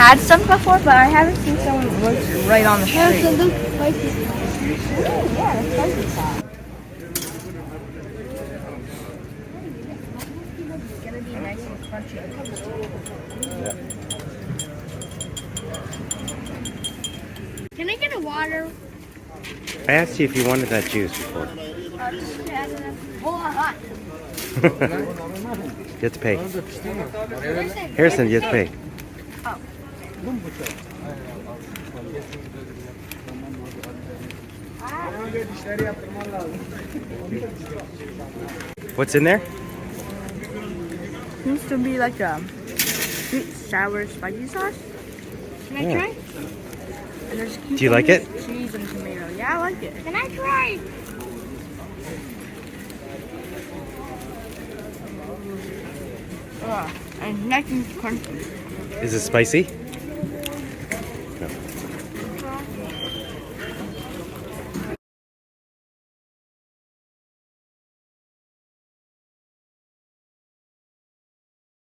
had some before, but I haven't seen someone work right on the street. Yeah, so look, spicy. Yeah, the spicy sauce. It's gonna be nice and crunchy. Can I get a water? I asked you if you wanted that juice before. Hot. You have to pay. Harrison, you have to pay. What's in there? Seems to be like a sweet, sour, spicy sauce. Can I try? And there's Do you like it? cheese and tomato. Yeah, I like it. Can I try? And nice and crunchy. Is it spicy?